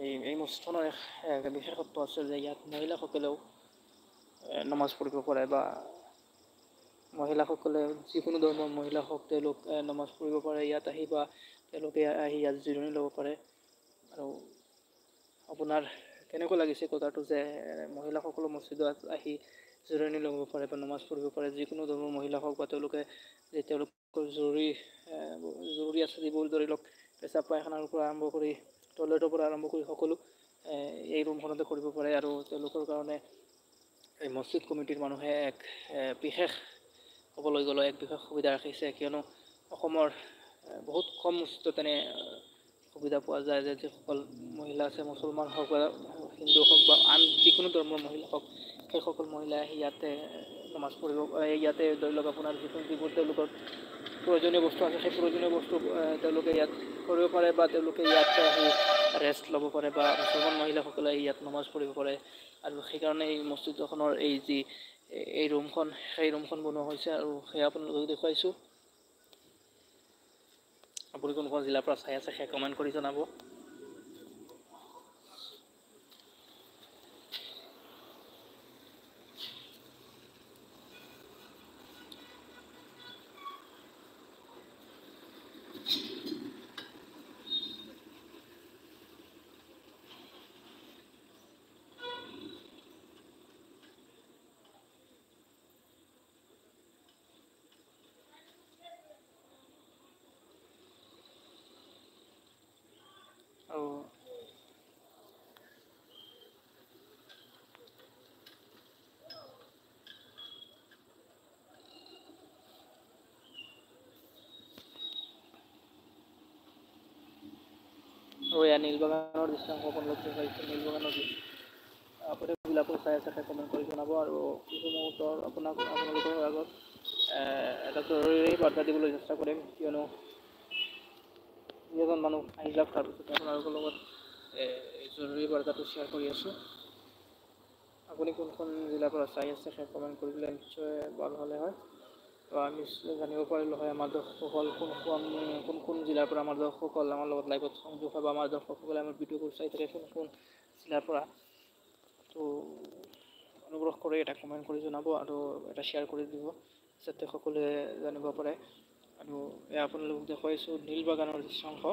এই মছজিদখনৰ এক বিশেষত্ব আছে যে ইয়াত মহিলাসকলেও নমাজ পঢ়িব পাৰে বা মহিলাসকলে যিকোনো ধৰ্মৰ মহিলা হওক তেওঁলোক নমাজ পঢ়িব পাৰে ইয়াত আহি বা তেওঁলোকে আহি ইয়াত জিৰণি ল'ব পাৰে। আৰু আপোনাৰ কেনেকুৱা লাগিছে কথাটো যে মহিলাসকলো মছজিদত আহি জিৰণি ল'ব পাৰে বা নমাজ পঢ়িব পাৰে যিকোনো ধৰ্মৰ মহিলা হওক বা তেওঁলোকে যে তেওঁলোকৰ জৰুৰী আছে যিবোৰ ধৰি লওক পেচাব পায়খানাৰ পৰা আৰম্ভ কৰি টয়লেটৰ পৰা আৰম্ভ কৰি সকলো এই ৰুমখনতে কৰিব পাৰে। আৰু তেওঁলোকৰ কাৰণে এই মছজিদ কমিটিৰ মানুহে এক বিশেষ ক'বলৈ গ'লে এক বিশেষ সুবিধা ৰাখিছে, কিয়নো অসমৰ বহুত কম মছজিদত তেনে সুবিধা পোৱা যায় যে যিসকল মহিলা আছে মুছলমান হওক বা হিন্দু হওক বা আন যিকোনো ধৰ্মৰ মহিলা হওক সেইসকল মহিলাই ইয়াতে নমাজ পঢ়িব ইয়াতে ধৰি লওক আপোনাৰ যিবোৰ তেওঁলোকৰ প্ৰয়োজনীয় বস্তু আছে সেই প্ৰয়োজনীয় বস্তু তেওঁলোকে ইয়াত কৰিব পাৰে বা তেওঁলোকে ইয়াত আহি ৰেষ্ট ল'ব পাৰে বা মুছলমান মহিলাসকলে ইয়াত নমাজ পঢ়িব পাৰে। আৰু সেইকাৰণে এই মছজিদখনৰ এই ৰুমখন বনোৱা হৈছে আৰু সেয়া আপোনালোকক দেখুৱাইছোঁ। আপুনি কোনখন জিলাৰ পৰা চাই আছে সেই কমেণ্ট কৰি জনাব। আৰু এয়া নীলবাগানৰ দৃশ্যাংশ আপোনালোক দেখাইছে নীলবাগানৰ আপোনালোকে চাই আছে কমেণ্ট কৰি জনাব। আৰু কিছু মুহূৰ্তৰ আপোনালোকৰ আগত এটা জৰুৰী বাৰ্তা দিবলৈ চেষ্টা কৰিম, কিয়নো যিজন মানুহ আহি যাওক তাৰপিছতে আপোনালোকৰ লগত জৰুৰী বাৰ্তাটো শ্বেয়াৰ কৰি আছোঁ। আপুনি কোনখন জিলাৰ পৰা চাই আছে সেই কমেণ্ট কৰি দিলে নিশ্চয় ভাল হ'লে হয়। তো আমি জানিব পাৰিলোঁ হয় আমাৰ দৰ্শকসকল কোন জিলাৰ পৰা আমাৰ দৰ্শকসকল আমাৰ লগত লাইভত সংযোগ হয় বা আমাৰ দৰ্শকসকলে আমাৰ ভিডিঅ'বোৰ চাই থাকে কোন জিলাৰ পৰা। তো অনুগ্ৰহ কৰি এটা কমেণ্ট কৰি জনাব আৰু এটা শ্বেয়াৰ কৰি দিব যাতে সকলোৱে জানিব পাৰে। আৰু এয়া আপোনালোকক দেখুৱাইছোঁ নীলবাগানৰ দৃশ্যাংশ।